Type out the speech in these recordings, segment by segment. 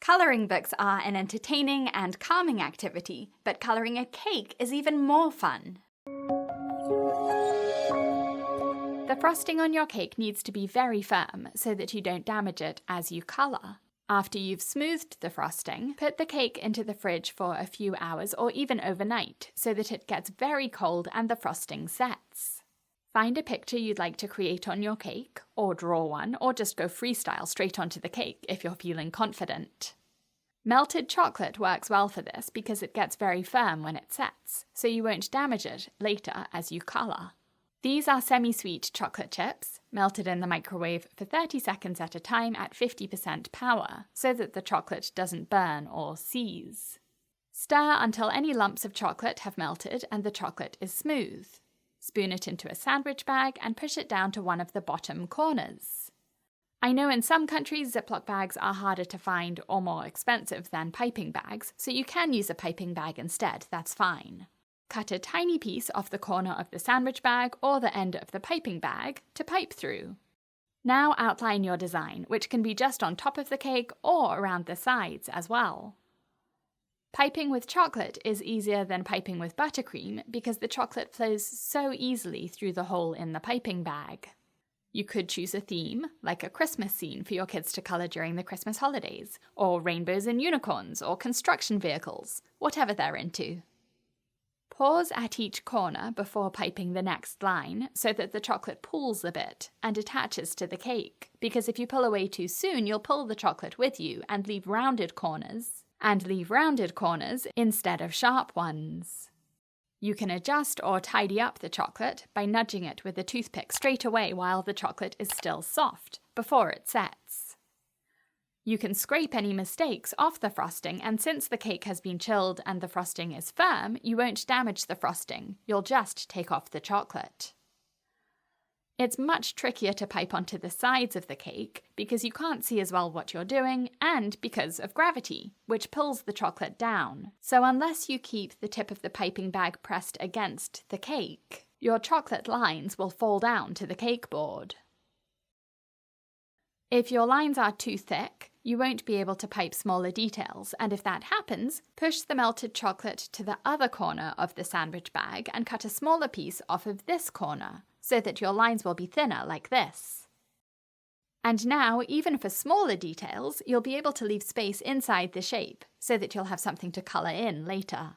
Colouring books are an entertaining and calming activity, but colouring a cake is even more fun. The frosting on your cake needs to be very firm so that you don't damage it as you colour. After you've smoothed the frosting, put the cake into the fridge for a few hours or even overnight so that it gets very cold and the frosting sets. Find a picture you'd like to create on your cake, or draw one, or just go freestyle straight onto the cake if you're feeling confident. Melted chocolate works well for this because it gets very firm when it sets, so you won't damage it later as you colour. These are semi-sweet chocolate chips, melted in the microwave for 30 seconds at a time at 50% power, so that the chocolate doesn't burn or seize. Stir until any lumps of chocolate have melted and the chocolate is smooth. Spoon it into a sandwich bag and push it down to one of the bottom corners. I know in some countries Ziploc bags are harder to find or more expensive than piping bags, so you can use a piping bag instead, that's fine. Cut a tiny piece off the corner of the sandwich bag or the end of the piping bag to pipe through. Now outline your design, which can be just on top of the cake or around the sides as well. Piping with chocolate is easier than piping with buttercream because the chocolate flows so easily through the hole in the piping bag. You could choose a theme, like a Christmas scene for your kids to colour during the Christmas holidays, or rainbows and unicorns, or construction vehicles, whatever they're into. Pause at each corner before piping the next line so that the chocolate pools a bit and attaches to the cake, because if you pull away too soon you'll pull the chocolate with you and leave rounded corners instead of sharp ones. You can adjust or tidy up the chocolate by nudging it with a toothpick straight away while the chocolate is still soft, before it sets. You can scrape any mistakes off the frosting, and since the cake has been chilled and the frosting is firm, you won't damage the frosting, you'll just take off the chocolate. It's much trickier to pipe onto the sides of the cake because you can't see as well what you're doing and because of gravity, which pulls the chocolate down. So unless you keep the tip of the piping bag pressed against the cake, your chocolate lines will fall down to the cake board. If your lines are too thick, you won't be able to pipe smaller details, and if that happens, push the melted chocolate to the other corner of the sandwich bag and cut a smaller piece off of this corner, so that your lines will be thinner like this. And now, even for smaller details, you'll be able to leave space inside the shape, so that you'll have something to colour in later.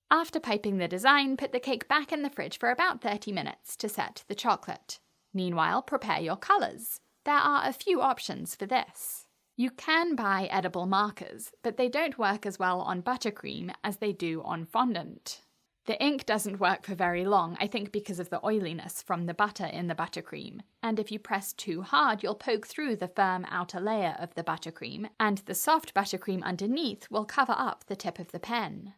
After piping the design, put the cake back in the fridge for about 30 minutes to set the chocolate. Meanwhile, prepare your colours. There are a few options for this. You can buy edible markers, but they don't work as well on buttercream as they do on fondant. The ink doesn't work for very long, I think because of the oiliness from the butter in the buttercream, and if you press too hard you'll poke through the firm outer layer of the buttercream, and the soft buttercream underneath will cover up the tip of the pen.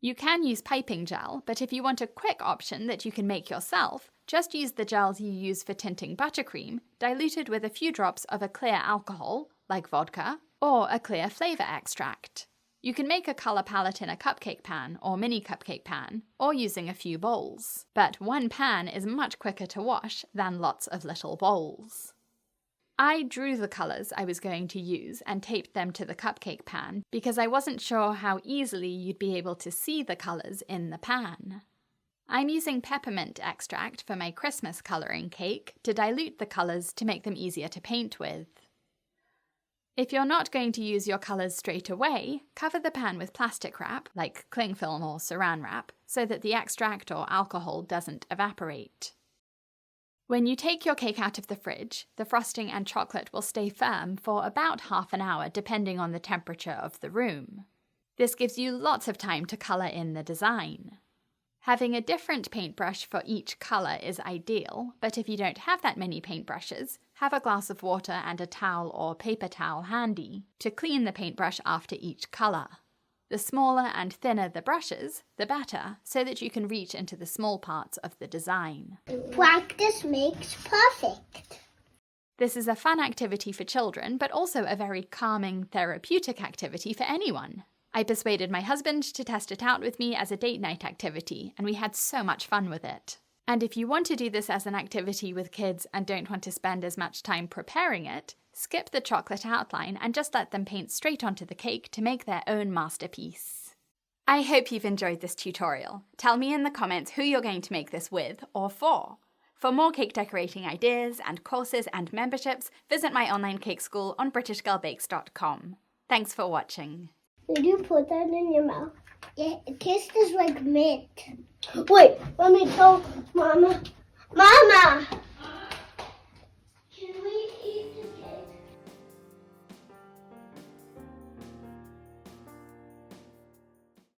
You can use piping gel, but if you want a quick option that you can make yourself, just use the gels you use for tinting buttercream, diluted with a few drops of a clear alcohol, like vodka, or a clear flavour extract. You can make a colour palette in a cupcake pan or mini cupcake pan, or using a few bowls. But one pan is much quicker to wash than lots of little bowls. I drew the colours I was going to use and taped them to the cupcake pan because I wasn't sure how easily you'd be able to see the colours in the pan. I'm using peppermint extract for my Christmas colouring cake to dilute the colours to make them easier to paint with. If you're not going to use your colours straight away, cover the pan with plastic wrap, like cling film or saran wrap, so that the extract or alcohol doesn't evaporate. When you take your cake out of the fridge, the frosting and chocolate will stay firm for about half an hour depending on the temperature of the room. This gives you lots of time to colour in the design. Having a different paintbrush for each colour is ideal, but if you don't have that many paintbrushes, have a glass of water and a towel or paper towel handy to clean the paintbrush after each colour. The smaller and thinner the brushes, the better, so that you can reach into the small parts of the design. Practice makes perfect. This is a fun activity for children, but also a very calming, therapeutic activity for anyone. I persuaded my husband to test it out with me as a date night activity, and we had so much fun with it. And if you want to do this as an activity with kids and don't want to spend as much time preparing it, skip the chocolate outline and just let them paint straight onto the cake to make their own masterpiece. I hope you've enjoyed this tutorial. Tell me in the comments who you're going to make this with or for. For more cake decorating ideas and courses and memberships, visit my online cake school on BritishGirlBakes.com. Thanks for watching. Did you put that in your mouth? Yeah, it tastes like mint. Wait, let me tell Mama. Mama!